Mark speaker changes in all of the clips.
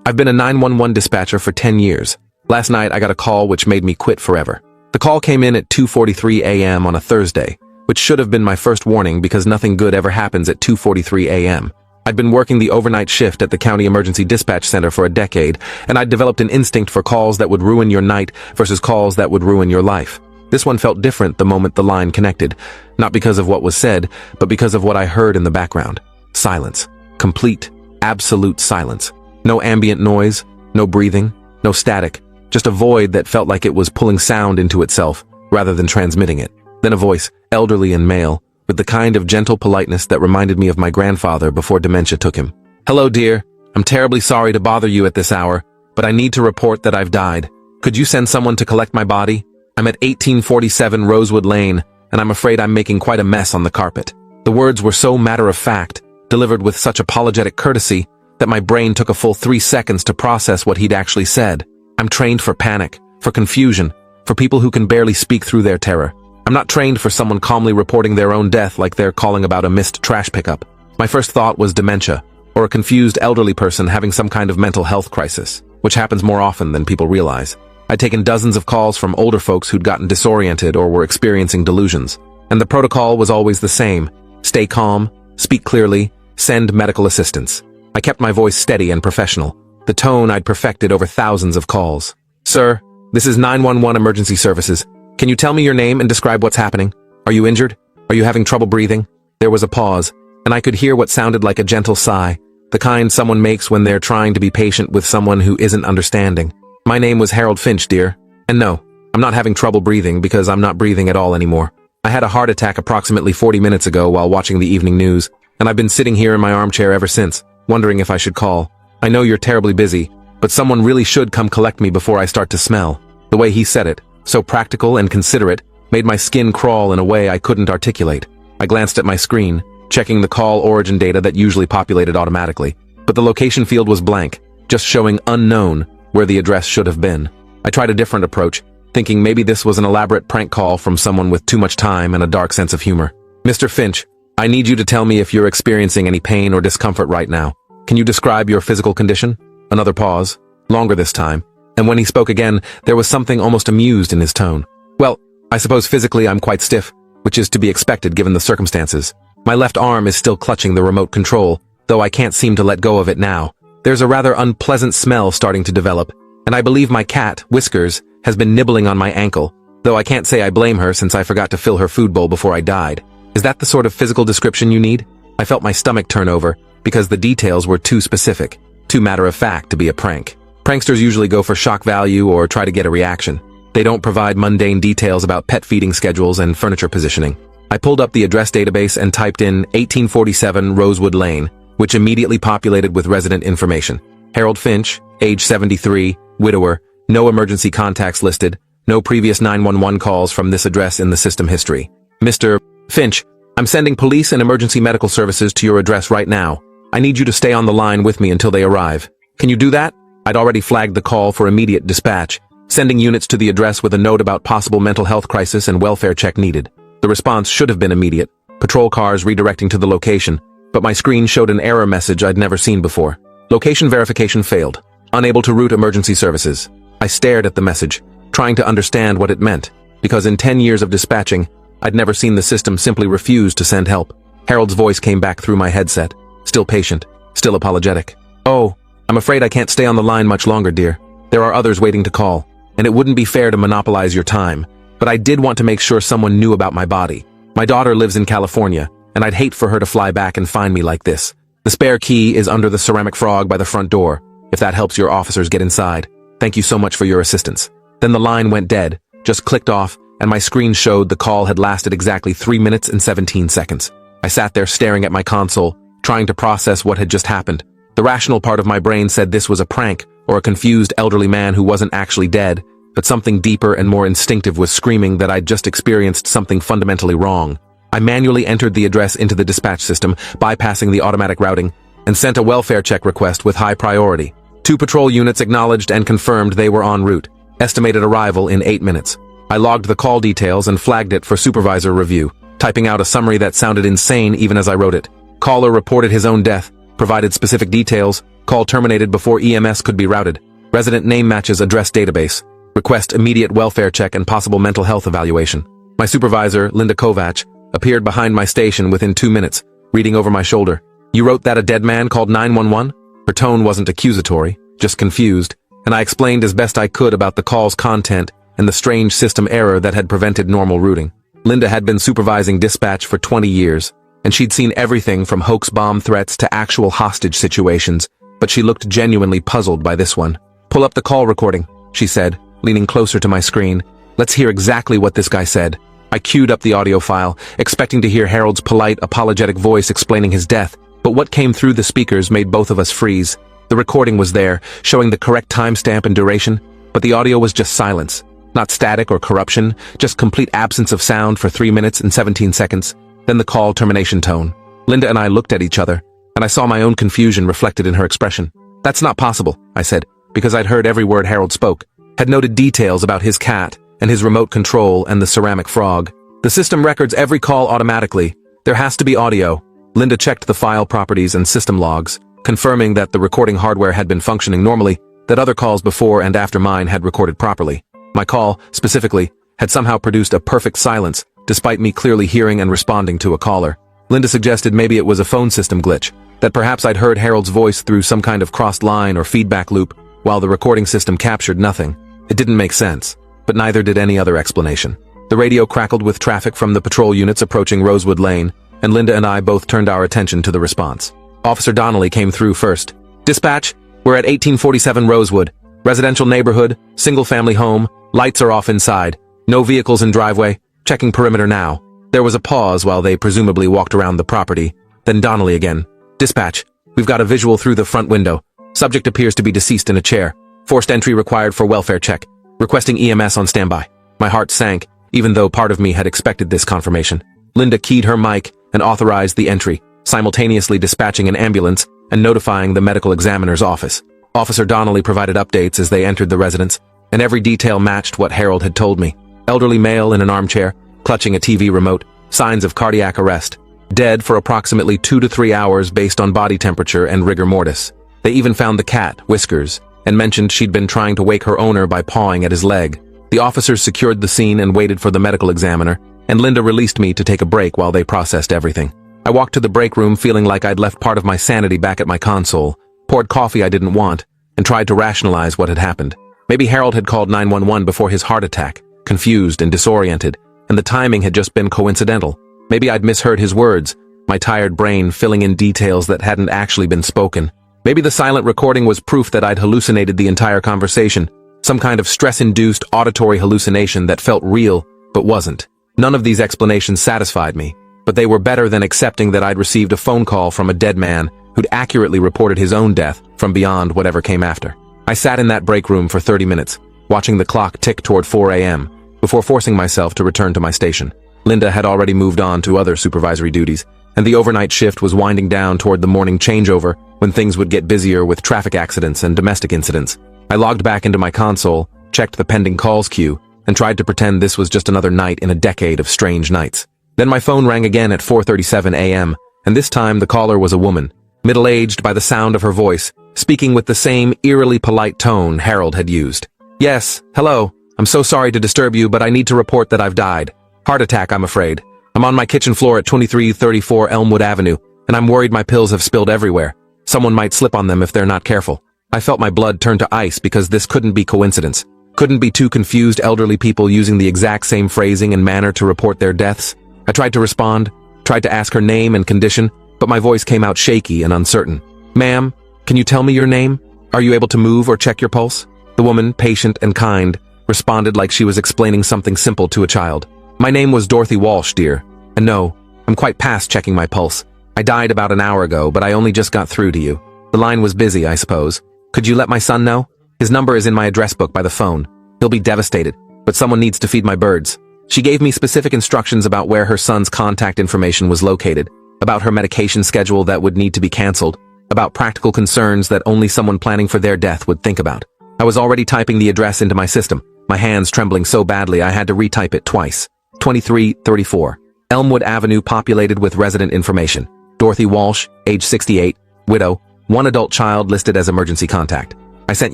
Speaker 1: I've been a 911 dispatcher for 10 years. Last night I got a call which made me quit forever. The call came in at 2:43 a.m. on a Thursday, which should have been my first warning because nothing good ever happens at 2:43 a.m. I'd been working the overnight shift at the County Emergency Dispatch Center for a decade, and I'd developed an instinct for calls that would ruin your night versus calls that would ruin your life. This one felt different the moment the line connected, not because of what was said, but because of what I heard in the background. Silence. Complete, absolute silence. No ambient noise, no breathing, no static, just a void that felt like it was pulling sound into itself, rather than transmitting it. Then a voice, elderly and male, with the kind of gentle politeness that reminded me of my grandfather before dementia took him. "Hello, dear. I'm terribly sorry to bother you at this hour, but I need to report that I've died. Could you send someone to collect my body? I'm at 1847 Rosewood Lane, and I'm afraid I'm making quite a mess on the carpet." The words were so matter-of-fact, delivered with such apologetic courtesy, that my brain took a full 3 seconds to process what he'd actually said. I'm trained for panic, for confusion, for people who can barely speak through their terror. I'm not trained for someone calmly reporting their own death like they're calling about a missed trash pickup. My first thought was dementia, or a confused elderly person having some kind of mental health crisis, which happens more often than people realize. I'd taken dozens of calls from older folks who'd gotten disoriented or were experiencing delusions, and the protocol was always the same: stay calm, speak clearly, send medical assistance. I kept my voice steady and professional, the tone I'd perfected over thousands of calls. "Sir, this is 911 Emergency Services. Can you tell me your name and describe what's happening? Are you injured? Are you having trouble breathing?" There was a pause, and I could hear what sounded like a gentle sigh, the kind someone makes when they're trying to be patient with someone who isn't understanding. "My name was Harold Finch, dear. And no, I'm not having trouble breathing because I'm not breathing at all anymore. I had a heart attack approximately 40 minutes ago while watching the evening news, and I've been sitting here in my armchair ever since, wondering if I should call. I know you're terribly busy, but someone really should come collect me before I start to smell." The way he said it, so practical and considerate, made my skin crawl in a way I couldn't articulate. I glanced at my screen, checking the call origin data that usually populated automatically, but the location field was blank, just showing unknown where the address should have been. I tried a different approach, thinking maybe this was an elaborate prank call from someone with too much time and a dark sense of humor. "Mr. Finch, I need you to tell me if you're experiencing any pain or discomfort right now. Can you describe your physical condition?" Another pause, longer this time, and when he spoke again, there was something almost amused in his tone. "Well, I suppose physically I'm quite stiff, which is to be expected given the circumstances. My left arm is still clutching the remote control, though I can't seem to let go of it now. There's a rather unpleasant smell starting to develop, and I believe my cat, Whiskers, has been nibbling on my ankle, though I can't say I blame her since I forgot to fill her food bowl before I died. Is that the sort of physical description you need?" I felt my stomach turn over, because the details were too specific, too matter-of-fact to be a prank. Pranksters usually go for shock value or try to get a reaction. They don't provide mundane details about pet feeding schedules and furniture positioning. I pulled up the address database and typed in 1847 Rosewood Lane, which immediately populated with resident information. Harold Finch, age 73, widower, no emergency contacts listed, no previous 911 calls from this address in the system history. "Mr. Finch, I'm sending police and emergency medical services to your address right now. I need you to stay on the line with me until they arrive. Can you do that?" I'd already flagged the call for immediate dispatch, sending units to the address with a note about possible mental health crisis and welfare check needed. The response should have been immediate, patrol cars redirecting to the location, but my screen showed an error message I'd never seen before. Location verification failed. Unable to route emergency services. I stared at the message, trying to understand what it meant, because in 10 years of dispatching, I'd never seen the system simply refuse to send help. Harold's voice came back through my headset, still patient, still apologetic. "Oh, I'm afraid I can't stay on the line much longer, dear. There are others waiting to call, and it wouldn't be fair to monopolize your time, but I did want to make sure someone knew about my body. My daughter lives in California, and I'd hate for her to fly back and find me like this. The spare key is under the ceramic frog by the front door, if that helps your officers get inside. Thank you so much for your assistance." Then the line went dead, just clicked off, and my screen showed the call had lasted exactly 3 minutes and 17 seconds. I sat there staring at my console, trying to process what had just happened. The rational part of my brain said this was a prank, or a confused elderly man who wasn't actually dead, but something deeper and more instinctive was screaming that I'd just experienced something fundamentally wrong. I manually entered the address into the dispatch system, bypassing the automatic routing, and sent a welfare check request with high priority. 2 patrol units acknowledged and confirmed they were en route. Estimated arrival in 8 minutes. I logged the call details and flagged it for supervisor review, typing out a summary that sounded insane even as I wrote it. Caller reported his own death, provided specific details, Call terminated before EMS could be routed. Resident name matches address database. Request immediate welfare check and possible mental health evaluation. My supervisor, Linda Kovac, appeared behind my station within 2 minutes, reading over my shoulder. You wrote that a dead man called 911? Her tone wasn't accusatory, just confused, and I explained as best I could about the call's content and the strange system error that had prevented normal routing. Linda had been supervising dispatch for 20 years, and she'd seen everything from hoax bomb threats to actual hostage situations, but she looked genuinely puzzled by this one. Pull up the call recording, she said, leaning closer to my screen. Let's hear exactly what this guy said. I queued up the audio file, expecting to hear Harold's polite, apologetic voice explaining his death, but what came through the speakers made both of us freeze. The recording was there, showing the correct timestamp and duration, but the audio was just silence. Not static or corruption, just complete absence of sound for 3 minutes and 17 seconds. Then the call termination tone. Linda and I looked at each other, and I saw my own confusion reflected in her expression. That's not possible, I said, because I'd heard every word Harold spoke, had noted details about his cat and his remote control and the ceramic frog. The system records every call automatically. There has to be audio. Linda checked the file properties and system logs, confirming that the recording hardware had been functioning normally, that other calls before and after mine had recorded properly. My call, specifically, had somehow produced a perfect silence, despite me clearly hearing and responding to a caller. Linda suggested maybe it was a phone system glitch, that perhaps I'd heard Harold's voice through some kind of crossed line or feedback loop, while the recording system captured nothing. It didn't make sense, but neither did any other explanation. The radio crackled with traffic from the patrol units approaching Rosewood Lane, and Linda and I both turned our attention to the response. Officer Donnelly came through first. Dispatch, we're at 1847 Rosewood. Residential neighborhood, single-family home, lights are off inside. No vehicles in driveway, checking perimeter now. There was a pause while they presumably walked around the property. Then Donnelly again. Dispatch, we've got a visual through the front window. Subject appears to be deceased in a chair. Forced entry required for welfare check. Requesting EMS on standby. My heart sank, even though part of me had expected this confirmation. Linda keyed her mic and authorized the entry, simultaneously dispatching an ambulance and notifying the medical examiner's office. Officer Donnelly provided updates as they entered the residence, and every detail matched what Harold had told me. Elderly male in an armchair, clutching a TV remote, signs of cardiac arrest. Dead for approximately 2 to 3 hours based on body temperature and rigor mortis. They even found the cat, Whiskers, and mentioned she'd been trying to wake her owner by pawing at his leg. The officers secured the scene and waited for the medical examiner, and Linda released me to take a break while they processed everything. I walked to the break room feeling like I'd left part of my sanity back at my console, poured coffee I didn't want, and tried to rationalize what had happened. Maybe Harold had called 911 before his heart attack, confused and disoriented, and the timing had just been coincidental. Maybe I'd misheard his words, my tired brain filling in details that hadn't actually been spoken. Maybe the silent recording was proof that I'd hallucinated the entire conversation, some kind of stress-induced auditory hallucination that felt real, but wasn't. None of these explanations satisfied me, but they were better than accepting that I'd received a phone call from a dead man who'd accurately reported his own death from beyond whatever came after. I sat in that break room for 30 minutes, watching the clock tick toward 4 a.m., before forcing myself to return to my station. Linda had already moved on to other supervisory duties, and the overnight shift was winding down toward the morning changeover when things would get busier with traffic accidents and domestic incidents. I logged back into my console, checked the pending calls queue, and tried to pretend this was just another night in a decade of strange nights. Then my phone rang again at 4:37 a.m., and this time the caller was a woman, middle-aged by the sound of her voice, speaking with the same eerily polite tone Harold had used. Yes, hello. I'm so sorry to disturb you, but I need to report that I've died. Heart attack, I'm afraid. I'm on my kitchen floor at 2334 Elmwood Avenue, and I'm worried my pills have spilled everywhere. Someone might slip on them if they're not careful. I felt my blood turn to ice because this couldn't be coincidence. Couldn't be two confused elderly people using the exact same phrasing and manner to report their deaths. I tried to respond, tried to ask her name and condition, but my voice came out shaky and uncertain. Ma'am, can you tell me your name? Are you able to move or check your pulse? The woman, patient and kind, responded like she was explaining something simple to a child. My name was Dorothy Walsh, dear. And no, I'm quite past checking my pulse. I died about an hour ago, but I only just got through to you. The line was busy, I suppose. Could you let my son know? His number is in my address book by the phone. He'll be devastated, but someone needs to feed my birds. She gave me specific instructions about where her son's contact information was located, about her medication schedule that would need to be canceled, about practical concerns that only someone planning for their death would think about. I was already typing the address into my system, my hands trembling so badly I had to retype it twice. 2334. Elmwood Avenue populated with resident information. Dorothy Walsh, age 68, widow, One adult child listed as emergency contact. I sent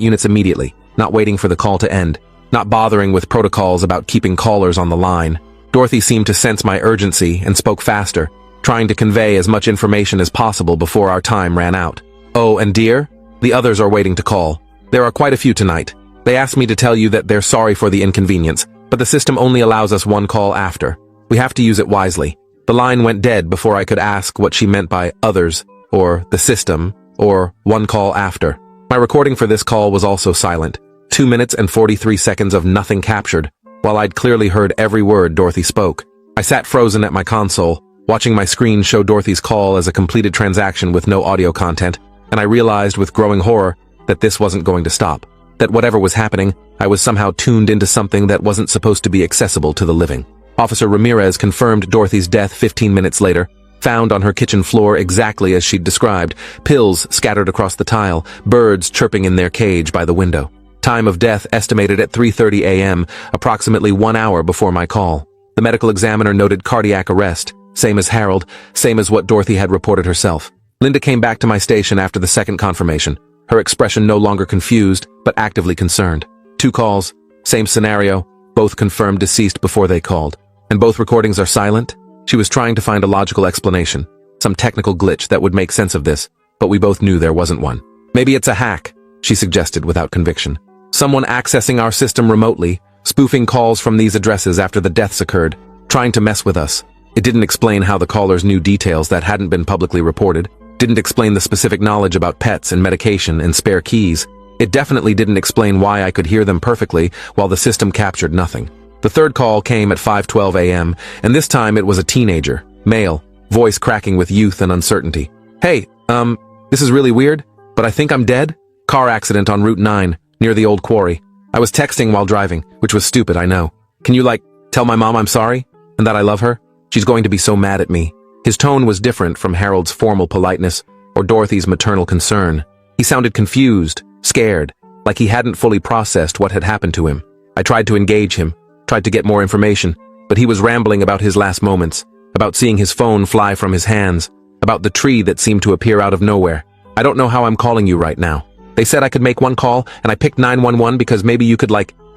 Speaker 1: units immediately, not waiting for the call to end, not bothering with protocols about keeping callers on the line. Dorothy seemed to sense my urgency and spoke faster, trying to convey as much information as possible before our time ran out. Oh, and dear, the others are waiting to call. There are quite a few tonight. They asked me to tell you that they're sorry for the inconvenience, but the system only allows us one call after. We have to use it wisely. The line went dead before I could ask what she meant by others, or the system, or one call after. My recording for this call was also silent. 2 minutes and 43 seconds of nothing captured, while I'd clearly heard every word Dorothy spoke. I sat frozen at my console, watching my screen show Dorothy's call as a completed transaction with no audio content, and I realized with growing horror that this wasn't going to stop. That whatever was happening, I was somehow tuned into something that wasn't supposed to be accessible to the living. Officer Ramirez confirmed Dorothy's death 15 minutes later, found on her kitchen floor exactly as she'd described, pills scattered across the tile, birds chirping in their cage by the window. Time of death estimated at 3:30 a.m., approximately 1 hour before my call. The medical examiner noted cardiac arrest, same as Harold, same as what Dorothy had reported herself. Linda came back to my station after the second confirmation, her expression no longer confused, but actively concerned. 2 calls, same scenario, both confirmed deceased before they called. And both recordings are silent? She was trying to find a logical explanation, some technical glitch that would make sense of this, but we both knew there wasn't one. Maybe it's a hack, she suggested without conviction. Someone accessing our system remotely, spoofing calls from these addresses after the deaths occurred, trying to mess with us. It didn't explain how the callers knew details that hadn't been publicly reported, didn't explain the specific knowledge about pets and medication and spare keys. It definitely didn't explain why I could hear them perfectly while the system captured nothing. The third call came at 5:12 a.m., and this time it was a teenager, male, voice cracking with youth and uncertainty. Hey, this is really weird, but I think I'm dead. Car accident on Route 9, near the old quarry. I was texting while driving, which was stupid, I know. Can you, tell my mom I'm sorry? And that I love her? She's going to be so mad at me. His tone was different from Harold's formal politeness or Dorothy's maternal concern. He sounded confused, scared, like he hadn't fully processed what had happened to him. I tried to engage him, tried to get more information, but he was rambling about his last moments, about seeing his phone fly from his hands, about the tree that seemed to appear out of nowhere. I don't know how I'm calling you right now. They said I could make one call, and I picked 911 because maybe you could,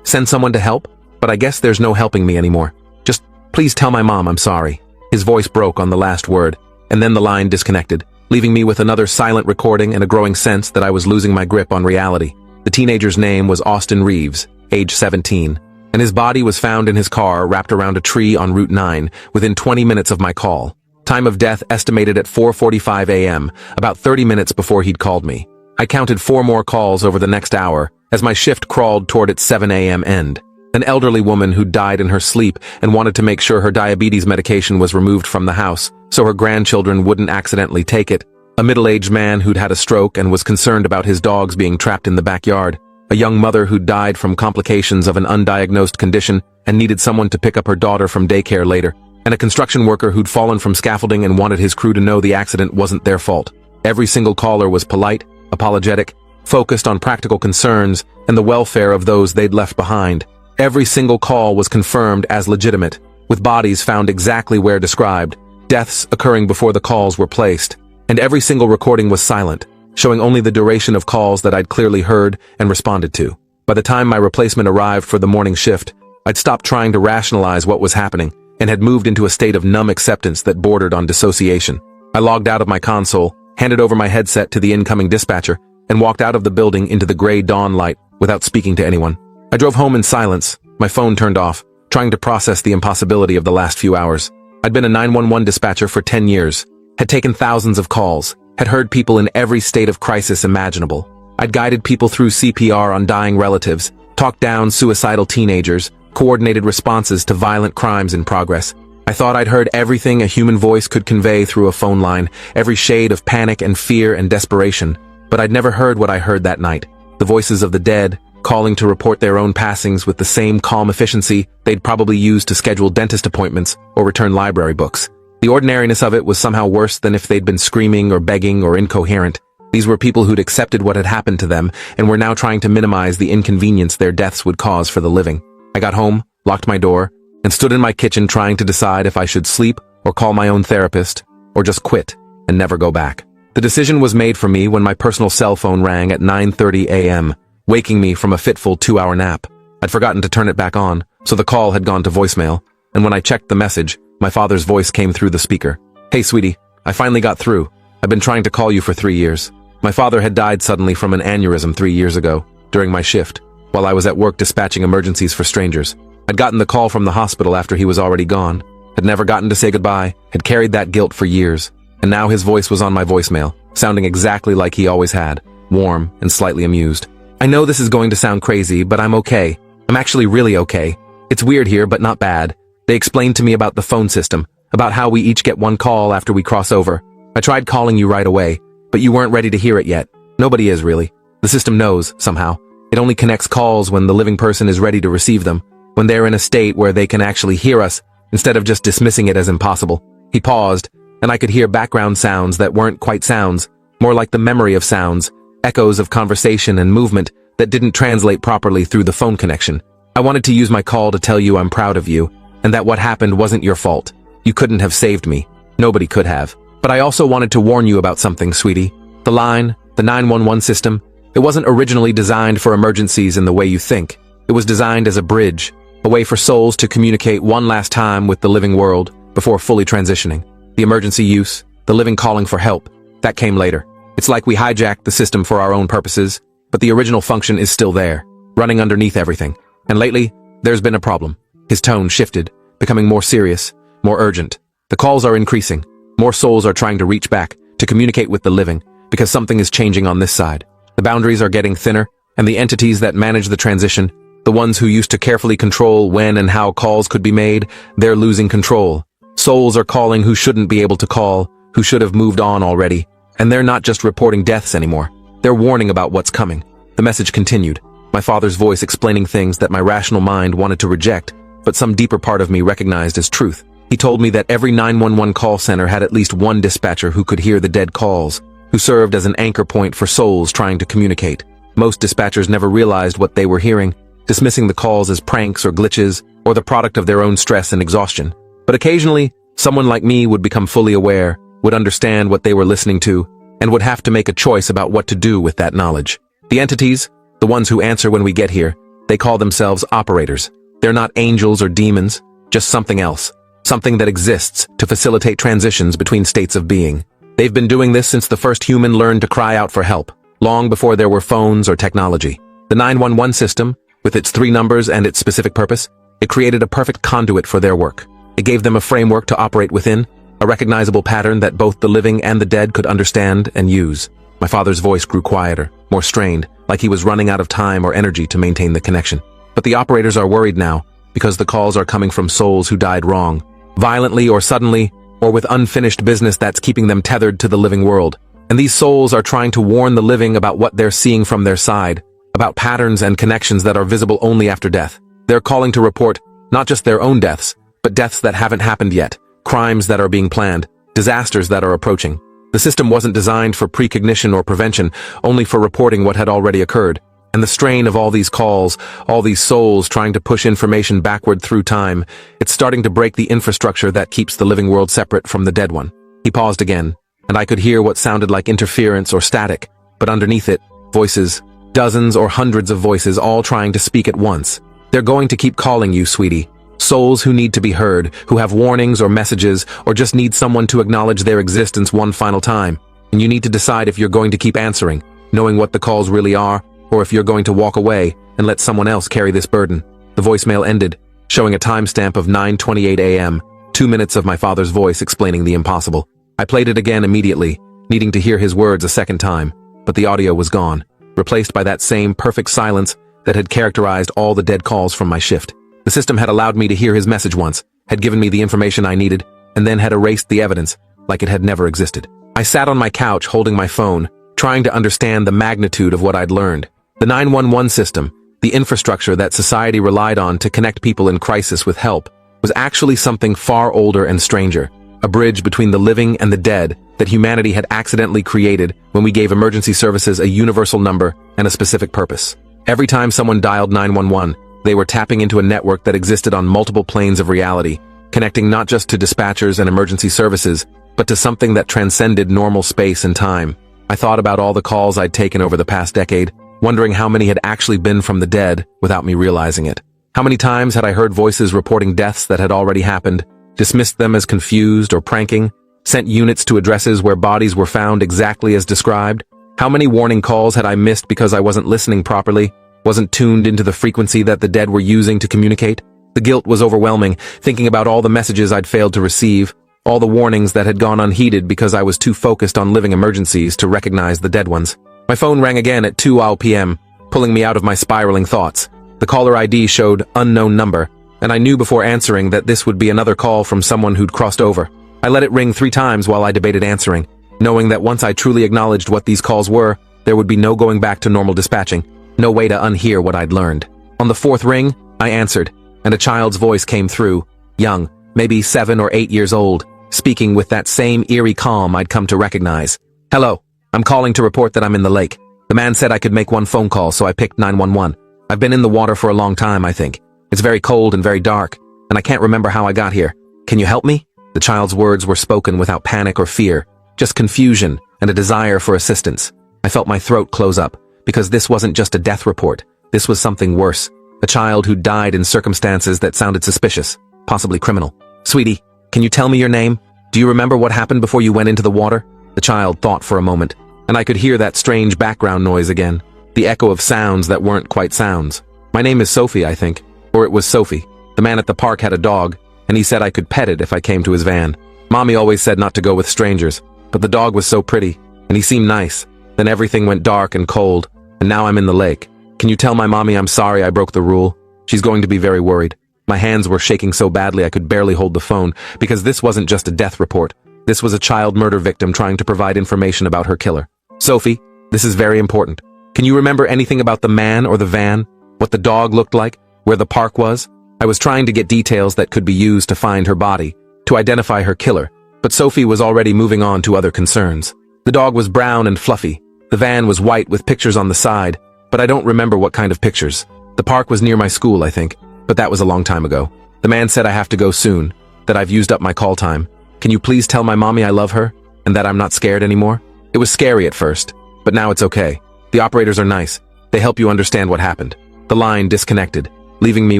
Speaker 1: send someone to help, but I guess there's no helping me anymore. Just, please tell my mom I'm sorry. His voice broke on the last word, and then the line disconnected, leaving me with another silent recording and a growing sense that I was losing my grip on reality. The teenager's name was Austin Reeves, age 17. And his body was found in his car wrapped around a tree on Route 9 within 20 minutes of my call. Time of death estimated at 4:45 a.m., about 30 minutes before he'd called me. I counted 4 more calls over the next hour as my shift crawled toward its 7 a.m. end. An elderly woman who died in her sleep and wanted to make sure her diabetes medication was removed from the house so her grandchildren wouldn't accidentally take it. A middle-aged man who'd had a stroke and was concerned about his dogs being trapped in the backyard. A young mother who died from complications of an undiagnosed condition and needed someone to pick up her daughter from daycare later, and a construction worker who'd fallen from scaffolding and wanted his crew to know the accident wasn't their fault. Every single caller was polite, apologetic, focused on practical concerns and the welfare of those they'd left behind. Every single call was confirmed as legitimate, with bodies found exactly where described, deaths occurring before the calls were placed, and every single recording was silent, showing only the duration of calls that I'd clearly heard and responded to. By the time my replacement arrived for the morning shift, I'd stopped trying to rationalize what was happening and had moved into a state of numb acceptance that bordered on dissociation. I logged out of my console, handed over my headset to the incoming dispatcher, and walked out of the building into the gray dawn light without speaking to anyone. I drove home in silence, my phone turned off, trying to process the impossibility of the last few hours. I'd been a 911 dispatcher for 10 years, had taken thousands of calls, had heard people in every state of crisis imaginable. I'd guided people through CPR on dying relatives, talked down suicidal teenagers, coordinated responses to violent crimes in progress. I thought I'd heard everything a human voice could convey through a phone line, every shade of panic and fear and desperation. But I'd never heard what I heard that night. The voices of the dead, calling to report their own passings with the same calm efficiency they'd probably use to schedule dentist appointments or return library books. The ordinariness of it was somehow worse than if they'd been screaming or begging or incoherent. These were people who'd accepted what had happened to them and were now trying to minimize the inconvenience their deaths would cause for the living. I got home, locked my door, and stood in my kitchen trying to decide if I should sleep or call my own therapist or just quit and never go back. The decision was made for me when my personal cell phone rang at 9:30 a.m., waking me from a fitful 2-hour nap. I'd forgotten to turn it back on, so the call had gone to voicemail, and when I checked the message, my father's voice came through the speaker. "Hey, sweetie, I finally got through. I've been trying to call you for 3 years. My father had died suddenly from an aneurysm 3 years ago, during my shift, while I was at work dispatching emergencies for strangers. I'd gotten the call from the hospital after he was already gone, had never gotten to say goodbye, had carried that guilt for years, and now his voice was on my voicemail, sounding exactly like he always had, warm and slightly amused. I know this is going to sound crazy, but I'm okay. I'm actually really okay. It's weird here, but not bad. They explained to me about the phone system, about how we each get one call after we cross over. I tried calling you right away, but you weren't ready to hear it yet. Nobody is really. The system knows, somehow. It only connects calls when the living person is ready to receive them, when they're in a state where they can actually hear us, instead of just dismissing it as impossible." He paused, and I could hear background sounds that weren't quite sounds, more like the memory of sounds, echoes of conversation and movement that didn't translate properly through the phone connection. "I wanted to use my call to tell you I'm proud of you, and that what happened wasn't your fault. You couldn't have saved me. Nobody could have. But I also wanted to warn you about something, sweetie. The line, the 911 system, it wasn't originally designed for emergencies in the way you think. It was designed as a bridge, a way for souls to communicate one last time with the living world before fully transitioning. The emergency use, the living calling for help, that came later. It's like we hijacked the system for our own purposes, but the original function is still there, running underneath everything. And lately, there's been a problem." His tone shifted, becoming more serious, more urgent. "The calls are increasing. More souls are trying to reach back, to communicate with the living, because something is changing on this side. The boundaries are getting thinner, and the entities that manage the transition, the ones who used to carefully control when and how calls could be made, they're losing control. Souls are calling who shouldn't be able to call, who should have moved on already. And they're not just reporting deaths anymore. They're warning about what's coming." The message continued, my father's voice explaining things that my rational mind wanted to reject, but some deeper part of me recognized as truth. He told me that every 911 call center had at least one dispatcher who could hear the dead calls, who served as an anchor point for souls trying to communicate. Most dispatchers never realized what they were hearing, dismissing the calls as pranks or glitches, or the product of their own stress and exhaustion. But occasionally, someone like me would become fully aware, would understand what they were listening to, and would have to make a choice about what to do with that knowledge. The entities, the ones who answer when we get here, they call themselves operators. They're not angels or demons, just something else. Something that exists to facilitate transitions between states of being. They've been doing this since the first human learned to cry out for help, long before there were phones or technology. The 911 system, with its 3 numbers and its specific purpose, it created a perfect conduit for their work. It gave them a framework to operate within, a recognizable pattern that both the living and the dead could understand and use. My father's voice grew quieter, more strained, like he was running out of time or energy to maintain the connection. But the operators are worried now, because the calls are coming from souls who died wrong, violently or suddenly, or with unfinished business that's keeping them tethered to the living world. And these souls are trying to warn the living about what they're seeing from their side, about patterns and connections that are visible only after death. They're calling to report not just their own deaths, but deaths that haven't happened yet, crimes that are being planned, disasters that are approaching. The system wasn't designed for precognition or prevention, only for reporting what had already occurred. And the strain of all these calls, all these souls trying to push information backward through time, it's starting to break the infrastructure that keeps the living world separate from the dead one. He paused again, and I could hear what sounded like interference or static, but underneath it, voices, dozens or hundreds of voices all trying to speak at once. They're going to keep calling you, sweetie. Souls who need to be heard, who have warnings or messages, or just need someone to acknowledge their existence one final time. And you need to decide if you're going to keep answering, knowing what the calls really are, or if you're going to walk away and let someone else carry this burden. The voicemail ended, showing a timestamp of 9:28 a.m., 2 minutes of my father's voice explaining the impossible. I played it again immediately, needing to hear his words a second time, but the audio was gone, replaced by that same perfect silence that had characterized all the dead calls from my shift. The system had allowed me to hear his message once, had given me the information I needed, and then had erased the evidence, like it had never existed. I sat on my couch holding my phone, trying to understand the magnitude of what I'd learned. The 911 system, the infrastructure that society relied on to connect people in crisis with help, was actually something far older and stranger, a bridge between the living and the dead that humanity had accidentally created when we gave emergency services a universal number and a specific purpose. Every time someone dialed 911, they were tapping into a network that existed on multiple planes of reality, connecting not just to dispatchers and emergency services, but to something that transcended normal space and time. I thought about all the calls I'd taken over the past decade, wondering how many had actually been from the dead without me realizing it. How many times had I heard voices reporting deaths that had already happened, dismissed them as confused or pranking, sent units to addresses where bodies were found exactly as described? How many warning calls had I missed because I wasn't listening properly, wasn't tuned into the frequency that the dead were using to communicate? The guilt was overwhelming, thinking about all the messages I'd failed to receive, all the warnings that had gone unheeded because I was too focused on living emergencies to recognize the dead ones. My phone rang again at 2 p.m., pulling me out of my spiraling thoughts. The caller ID showed unknown number, and I knew before answering that this would be another call from someone who'd crossed over. I let it ring 3 times while I debated answering, knowing that once I truly acknowledged what these calls were, there would be no going back to normal dispatching, no way to unhear what I'd learned. On the 4th ring, I answered, and a child's voice came through, young, maybe 7 or 8 years old, speaking with that same eerie calm I'd come to recognize. "Hello, I'm calling to report that I'm in the lake. The man said I could make one phone call, so I picked 911. I've been in the water for a long time, I think. It's very cold and very dark, and I can't remember how I got here. Can you help me?" The child's words were spoken without panic or fear, just confusion and a desire for assistance. I felt my throat close up, because this wasn't just a death report. This was something worse. A child who died in circumstances that sounded suspicious, possibly criminal. "Sweetie, can you tell me your name? Do you remember what happened before you went into the water?" The child thought for a moment, and I could hear that strange background noise again, the echo of sounds that weren't quite sounds. "My name is Sophie, I think. Or it was Sophie. The man at the park had a dog, and he said I could pet it if I came to his van. Mommy always said not to go with strangers, but the dog was so pretty, and he seemed nice. Then everything went dark and cold, and now I'm in the lake. Can you tell my mommy I'm sorry I broke the rule? She's going to be very worried." My hands were shaking so badly I could barely hold the phone, because this wasn't just a death report. This was a child murder victim trying to provide information about her killer. "Sophie, this is very important. Can you remember anything about the man or the van? What the dog looked like? Where the park was?" I was trying to get details that could be used to find her body, to identify her killer, but Sophie was already moving on to other concerns. "The dog was brown and fluffy. The van was white with pictures on the side, but I don't remember what kind of pictures. The park was near my school, I think, but that was a long time ago. The man said I have to go soon, that I've used up my call time. Can you please tell my mommy I love her, and that I'm not scared anymore?" It was scary at first, but now it's okay. The operators are nice. They help you understand what happened. The line disconnected, leaving me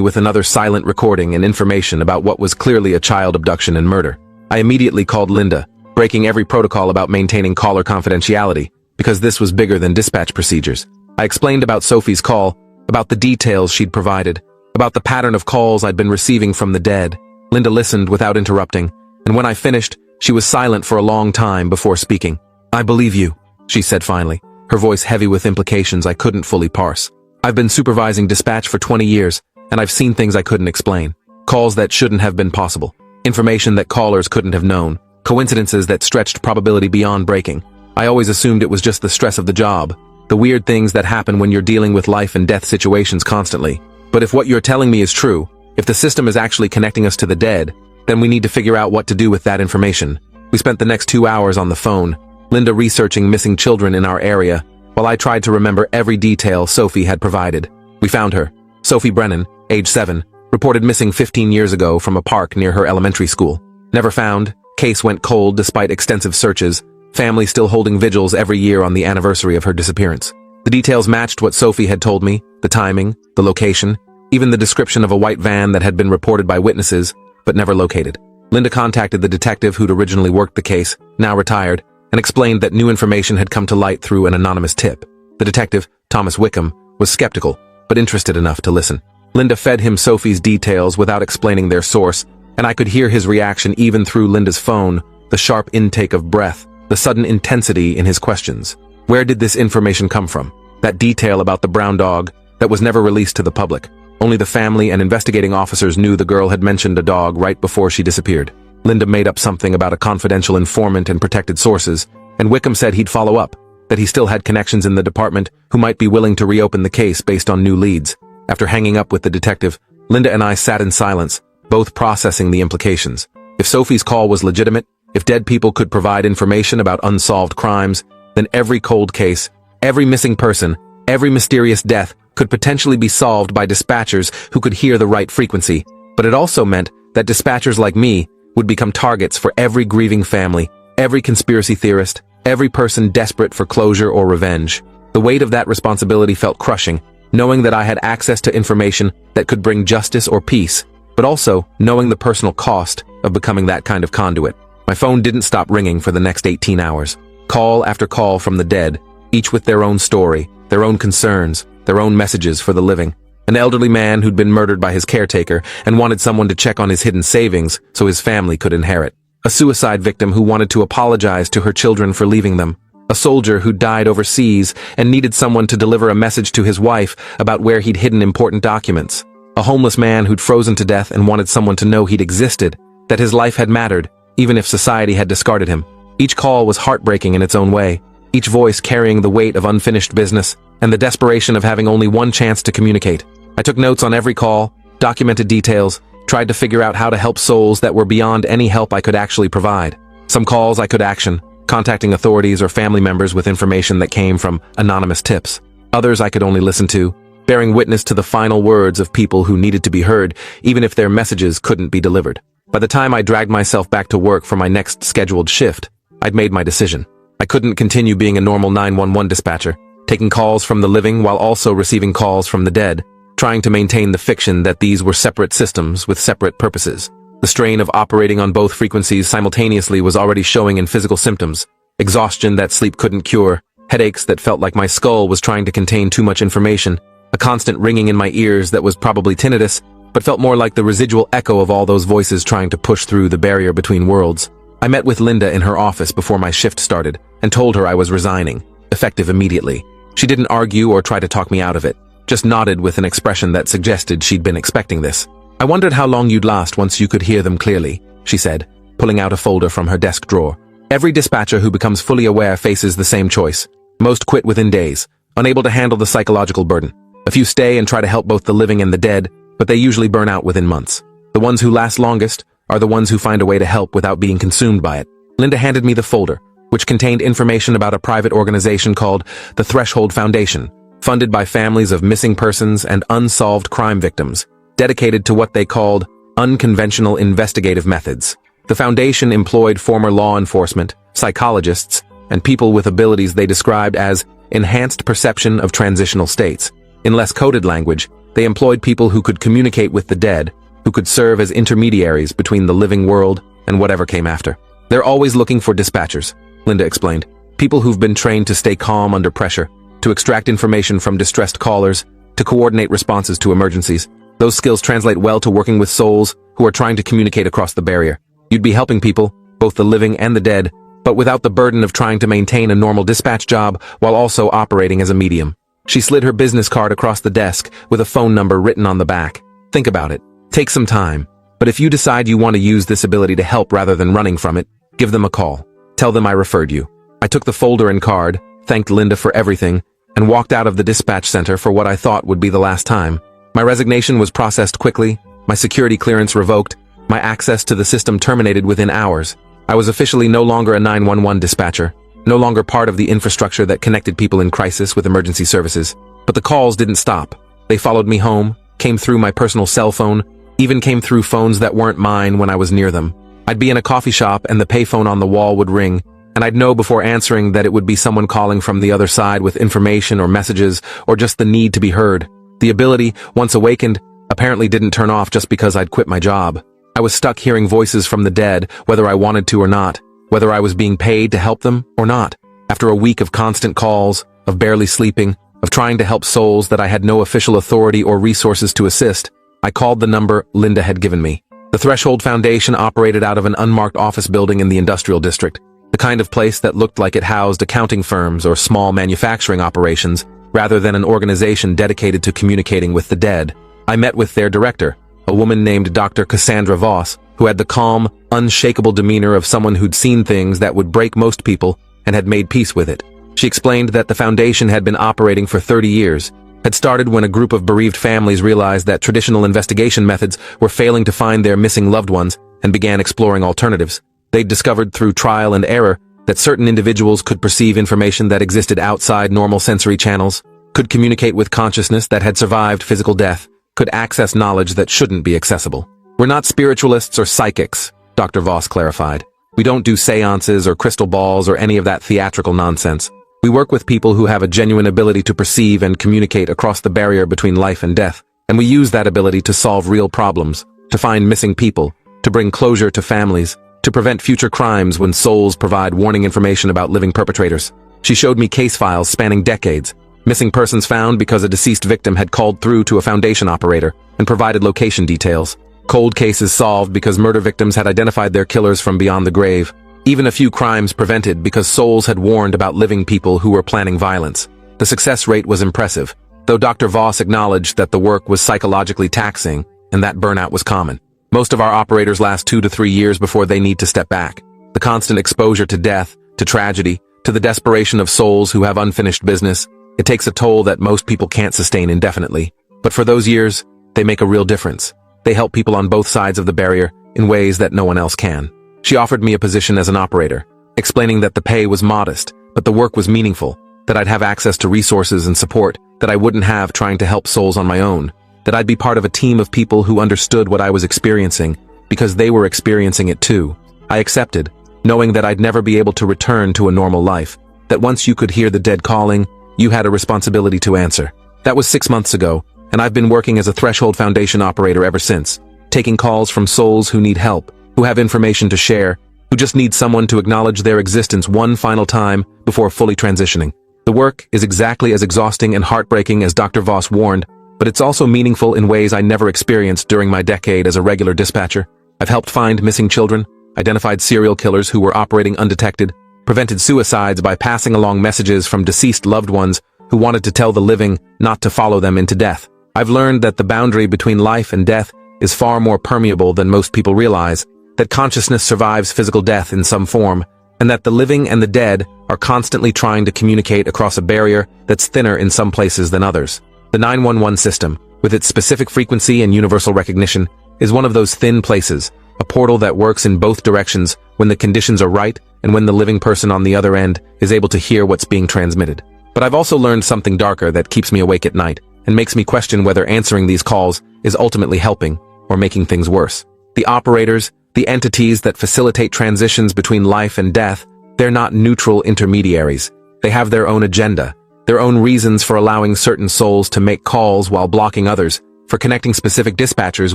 Speaker 1: with another silent recording and information about what was clearly a child abduction and murder. I immediately called Linda, breaking every protocol about maintaining caller confidentiality, because this was bigger than dispatch procedures. I explained about Sophie's call, about the details she'd provided, about the pattern of calls I'd been receiving from the dead. Linda listened without interrupting, and when I finished, she was silent for a long time before speaking. "I believe you," she said finally, her voice heavy with implications I couldn't fully parse. "I've been supervising dispatch for 20 years, and I've seen things I couldn't explain. Calls that shouldn't have been possible. Information that callers couldn't have known. Coincidences that stretched probability beyond breaking. I always assumed it was just the stress of the job, the weird things that happen when you're dealing with life and death situations constantly. But if what you're telling me is true, if the system is actually connecting us to the dead, then we need to figure out what to do with that information." We spent the next 2 hours on the phone, Linda researching missing children in our area, while I tried to remember every detail Sophie had provided. We found her. Sophie Brennan, age 7, reported missing 15 years ago from a park near her elementary school. Never found, case went cold despite extensive searches, family still holding vigils every year on the anniversary of her disappearance. The details matched what Sophie had told me, the timing, the location, even the description of a white van that had been reported by witnesses, but never located. Linda contacted the detective who'd originally worked the case, now retired, and explained that new information had come to light through an anonymous tip. The detective, Thomas Wickham, was skeptical, but interested enough to listen. Linda fed him Sophie's details without explaining their source, and I could hear his reaction even through Linda's phone, the sharp intake of breath, the sudden intensity in his questions. Where did this information come from? That detail about the brown dog that was never released to the public. Only the family and investigating officers knew the girl had mentioned a dog right before she disappeared. Linda made up something about a confidential informant and protected sources, and Wickham said he'd follow up, that he still had connections in the department who might be willing to reopen the case based on new leads. After hanging up with the detective, Linda and I sat in silence, both processing the implications. If Sophie's call was legitimate, if dead people could provide information about unsolved crimes, then every cold case, every missing person, every mysterious death could potentially be solved by dispatchers who could hear the right frequency. But it also meant that dispatchers like me would become targets for every grieving family, every conspiracy theorist, every person desperate for closure or revenge. The weight of that responsibility felt crushing, knowing that I had access to information that could bring justice or peace, but also knowing the personal cost of becoming that kind of conduit. My phone didn't stop ringing for the next 18 hours. Call after call from the dead, each with their own story, their own concerns, their own messages for the living. An elderly man who'd been murdered by his caretaker and wanted someone to check on his hidden savings so his family could inherit. A suicide victim who wanted to apologize to her children for leaving them. A soldier who died overseas and needed someone to deliver a message to his wife about where he'd hidden important documents. A homeless man who'd frozen to death and wanted someone to know he'd existed, that his life had mattered, even if society had discarded him. Each call was heartbreaking in its own way, each voice carrying the weight of unfinished business and the desperation of having only one chance to communicate. I took notes on every call, documented details, tried to figure out how to help souls that were beyond any help I could actually provide. Some calls I could action, contacting authorities or family members with information that came from anonymous tips. Others I could only listen to, bearing witness to the final words of people who needed to be heard, even if their messages couldn't be delivered. By the time I dragged myself back to work for my next scheduled shift, I'd made my decision. I couldn't continue being a normal 911 dispatcher, taking calls from the living while also receiving calls from the dead, trying to maintain the fiction that these were separate systems with separate purposes. The strain of operating on both frequencies simultaneously was already showing in physical symptoms: exhaustion that sleep couldn't cure, headaches that felt like my skull was trying to contain too much information, a constant ringing in my ears that was probably tinnitus, but felt more like the residual echo of all those voices trying to push through the barrier between worlds. I met with Linda in her office before my shift started and told her I was resigning, effective immediately. She didn't argue or try to talk me out of it, just nodded with an expression that suggested she'd been expecting this. "I wondered how long you'd last once you could hear them clearly," she said, pulling out a folder from her desk drawer. "Every dispatcher who becomes fully aware faces the same choice. Most quit within days, unable to handle the psychological burden. A few stay and try to help both the living and the dead, but they usually burn out within months. The ones who last longest are the ones who find a way to help without being consumed by it." Linda handed me the folder, which contained information about a private organization called the Threshold Foundation, funded by families of missing persons and unsolved crime victims, dedicated to what they called unconventional investigative methods. The foundation employed former law enforcement, psychologists, and people with abilities they described as enhanced perception of transitional states. In less coded language, they employed people who could communicate with the dead, who could serve as intermediaries between the living world and whatever came after. "They're always looking for dispatchers," Linda explained. "People who've been trained to stay calm under pressure, to extract information from distressed callers, to coordinate responses to emergencies. Those skills translate well to working with souls who are trying to communicate across the barrier. You'd be helping people, both the living and the dead, but without the burden of trying to maintain a normal dispatch job while also operating as a medium." She slid her business card across the desk with a phone number written on the back. "Think about it. Take some time. But if you decide you want to use this ability to help rather than running from it, give them a call. Tell them I referred you." I took the folder and card, thanked Linda for everything, and walked out of the dispatch center for what I thought would be the last time. My resignation was processed quickly, my security clearance revoked, my access to the system terminated within hours. I was officially no longer a 911 dispatcher, no longer part of the infrastructure that connected people in crisis with emergency services. But the calls didn't stop. They followed me home, came through my personal cell phone, even came through phones that weren't mine when I was near them. I'd be in a coffee shop and the payphone on the wall would ring, and I'd know before answering that it would be someone calling from the other side with information or messages or just the need to be heard. The ability, once awakened, apparently didn't turn off just because I'd quit my job. I was stuck hearing voices from the dead, whether I wanted to or not, whether I was being paid to help them or not. After a week of constant calls, of barely sleeping, of trying to help souls that I had no official authority or resources to assist, I called the number Linda had given me. The Threshold Foundation operated out of an unmarked office building in the industrial district, the kind of place that looked like it housed accounting firms or small manufacturing operations, rather than an organization dedicated to communicating with the dead. I met with their director, a woman named Dr. Cassandra Voss, who had the calm, unshakable demeanor of someone who'd seen things that would break most people and had made peace with it. She explained that the foundation had been operating for 30 years, had started when a group of bereaved families realized that traditional investigation methods were failing to find their missing loved ones and began exploring alternatives. They'd discovered through trial and error that certain individuals could perceive information that existed outside normal sensory channels, could communicate with consciousness that had survived physical death, could access knowledge that shouldn't be accessible. "We're not spiritualists or psychics," Dr. Voss clarified. We don't do seances or crystal balls or any of that theatrical nonsense. We work with people who have a genuine ability to perceive and communicate across the barrier between life and death, and we use that ability to solve real problems, to find missing people, to bring closure to families, to prevent future crimes when souls provide warning information about living perpetrators. She showed me case files spanning decades, missing persons found because a deceased victim had called through to a Foundation operator and provided location details. Cold cases solved because murder victims had identified their killers from beyond the grave. Even a few crimes prevented because souls had warned about living people who were planning violence. The success rate was impressive, though Dr. Voss acknowledged that the work was psychologically taxing and that burnout was common. Most of our operators last 2 to 3 years before they need to step back. The constant exposure to death, to tragedy, to the desperation of souls who have unfinished business, it takes a toll that most people can't sustain indefinitely. But for those years, they make a real difference. They help people on both sides of the barrier in ways that no one else can. She offered me a position as an operator, explaining that the pay was modest, but the work was meaningful, that I'd have access to resources and support that I wouldn't have trying to help souls on my own, that I'd be part of a team of people who understood what I was experiencing because they were experiencing it too. I accepted, knowing that I'd never be able to return to a normal life, that once you could hear the dead calling, you had a responsibility to answer. That was 6 months ago, and I've been working as a Threshold Foundation operator ever since, taking calls from souls who need help, who have information to share, who just need someone to acknowledge their existence one final time before fully transitioning. The work is exactly as exhausting and heartbreaking as Dr. Voss warned, but it's also meaningful in ways I never experienced during my decade as a regular dispatcher. I've helped find missing children, identified serial killers who were operating undetected, prevented suicides by passing along messages from deceased loved ones who wanted to tell the living not to follow them into death. I've learned that the boundary between life and death is far more permeable than most people realize, that consciousness survives physical death in some form, and that the living and the dead are constantly trying to communicate across a barrier that's thinner in some places than others. The 911 system, with its specific frequency and universal recognition, is one of those thin places, a portal that works in both directions when the conditions are right and when the living person on the other end is able to hear what's being transmitted. But I've also learned something darker that keeps me awake at night and makes me question whether answering these calls is ultimately helping or making things worse. The operators, the entities that facilitate transitions between life and death, they're not neutral intermediaries. They have their own agenda, their own reasons for allowing certain souls to make calls while blocking others, for connecting specific dispatchers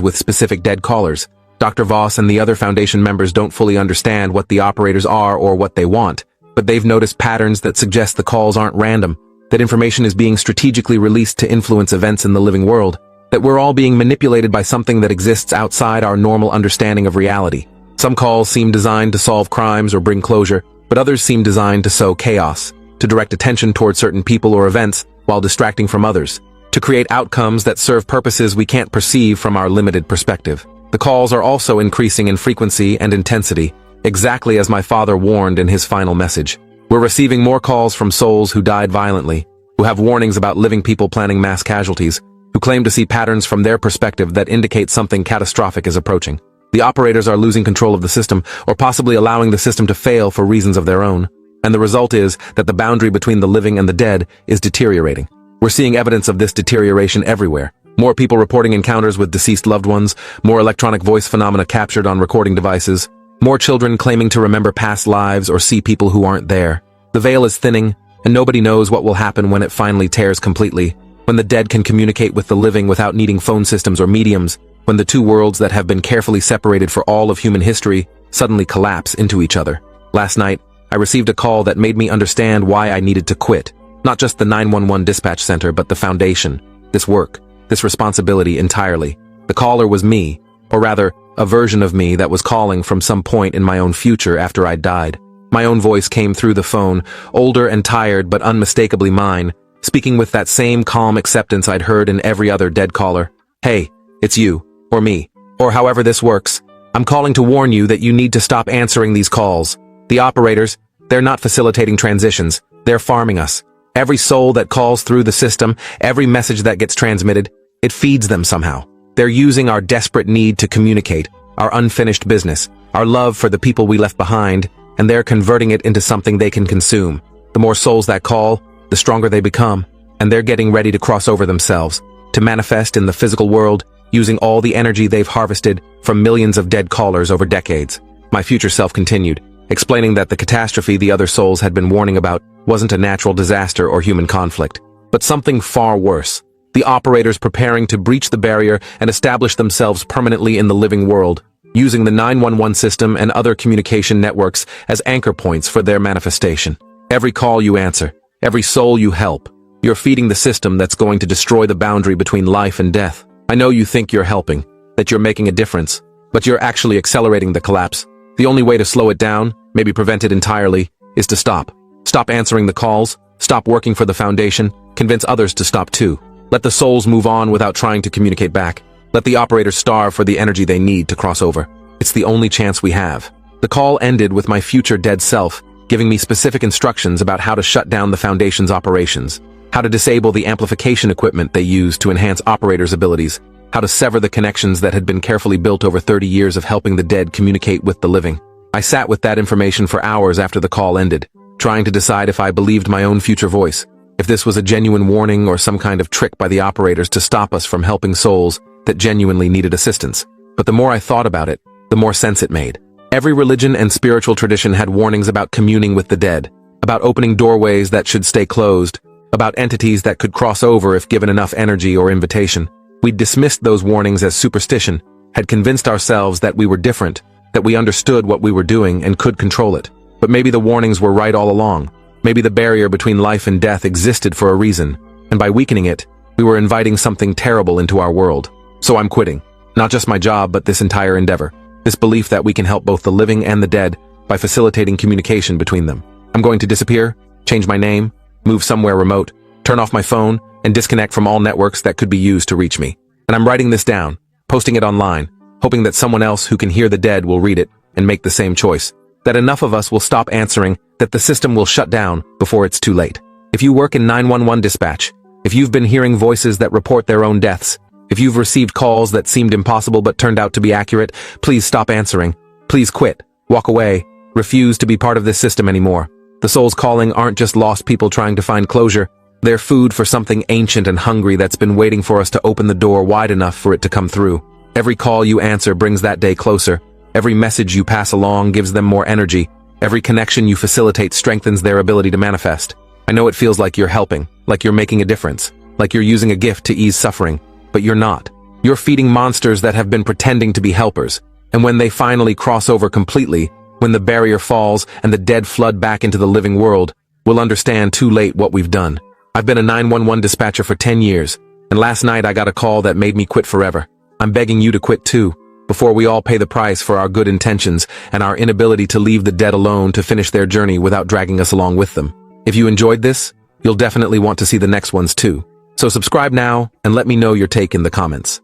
Speaker 1: with specific dead callers. Dr. Voss and the other Foundation members don't fully understand what the operators are or what they want, but they've noticed patterns that suggest the calls aren't random, that information is being strategically released to influence events in the living world, that we're all being manipulated by something that exists outside our normal understanding of reality. Some calls seem designed to solve crimes or bring closure, but others seem designed to sow chaos, to direct attention toward certain people or events while distracting from others, to create outcomes that serve purposes we can't perceive from our limited perspective. The calls are also increasing in frequency and intensity, exactly as my father warned in his final message. We're receiving more calls from souls who died violently, who have warnings about living people planning mass casualties, who claim to see patterns from their perspective that indicate something catastrophic is approaching. The operators are losing control of the system, or possibly allowing the system to fail for reasons of their own. And the result is that the boundary between the living and the dead is deteriorating. We're seeing evidence of this deterioration everywhere. More people reporting encounters with deceased loved ones, more electronic voice phenomena captured on recording devices, more children claiming to remember past lives or see people who aren't there. The veil is thinning, and nobody knows what will happen when it finally tears completely, when the dead can communicate with the living without needing phone systems or mediums, when the two worlds that have been carefully separated for all of human history suddenly collapse into each other. Last night, I received a call that made me understand why I needed to quit. Not just the 911 dispatch center, but the Foundation, this work, this responsibility entirely. The caller was me, or rather, a version of me that was calling from some point in my own future after I'd died. My own voice came through the phone, older and tired but unmistakably mine, speaking with that same calm acceptance I'd heard in every other dead caller. Hey, it's you, or me, or however this works. I'm calling to warn you that you need to stop answering these calls. The operators, they're not facilitating transitions, they're farming us. Every soul that calls through the system, every message that gets transmitted, it feeds them somehow. They're using our desperate need to communicate, our unfinished business, our love for the people we left behind, and they're converting it into something they can consume. The more souls that call, the stronger they become, and they're getting ready to cross over themselves, to manifest in the physical world, using all the energy they've harvested from millions of dead callers over decades. My future self continued. explaining that the catastrophe the other souls had been warning about wasn't a natural disaster or human conflict, but something far worse. The operators preparing to breach the barrier and establish themselves permanently in the living world, using the 911 system and other communication networks as anchor points for their manifestation. Every call you answer, every soul you help, you're feeding the system that's going to destroy the boundary between life and death. I know you think you're helping, that you're making a difference, but you're actually accelerating the collapse. The only way to slow it down, maybe prevent it entirely, is to stop. Stop answering the calls, stop working for the Foundation, convince others to stop too. Let the souls move on without trying to communicate back. Let the operators starve for the energy they need to cross over. It's the only chance we have. The call ended with my future dead self, giving me specific instructions about how to shut down the Foundation's operations, how to disable the amplification equipment they use to enhance operators' abilities, how to sever the connections that had been carefully built over 30 years of helping the dead communicate with the living. I sat with that information for hours after the call ended, trying to decide if I believed my own future voice, if this was a genuine warning or some kind of trick by the operators to stop us from helping souls that genuinely needed assistance. But the more I thought about it, the more sense it made. Every religion and spiritual tradition had warnings about communing with the dead, about opening doorways that should stay closed, about entities that could cross over if given enough energy or invitation. We'd dismissed those warnings as superstition, had convinced ourselves that we were different, that we understood what we were doing and could control it. But maybe the warnings were right all along. Maybe the barrier between life and death existed for a reason, and by weakening it, we were inviting something terrible into our world. So I'm quitting. Not just my job, but this entire endeavor. This belief that we can help both the living and the dead by facilitating communication between them. I'm going to disappear, change my name, move somewhere remote, turn off my phone, and disconnect from all networks that could be used to reach me. And I'm writing this down, posting it online, hoping that someone else who can hear the dead will read it and make the same choice. That enough of us will stop answering, that the system will shut down before it's too late. If you work in 911 dispatch, if you've been hearing voices that report their own deaths, if you've received calls that seemed impossible but turned out to be accurate, please stop answering. Please quit, walk away, refuse to be part of this system anymore. The souls calling aren't just lost people trying to find closure. They're food for something ancient and hungry that's been waiting for us to open the door wide enough for it to come through. Every call you answer brings that day closer. Every message you pass along gives them more energy. Every connection you facilitate strengthens their ability to manifest. I know it feels like you're helping, like you're making a difference, like you're using a gift to ease suffering, but you're not. You're feeding monsters that have been pretending to be helpers, and when they finally cross over completely, when the barrier falls and the dead flood back into the living world, we'll understand too late what we've done. I've been a 911 dispatcher for 10 years, and last night I got a call that made me quit forever. I'm begging you to quit too, before we all pay the price for our good intentions and our inability to leave the dead alone to finish their journey without dragging us along with them. If you enjoyed this, you'll definitely want to see the next ones too. So subscribe now and let me know your take in the comments.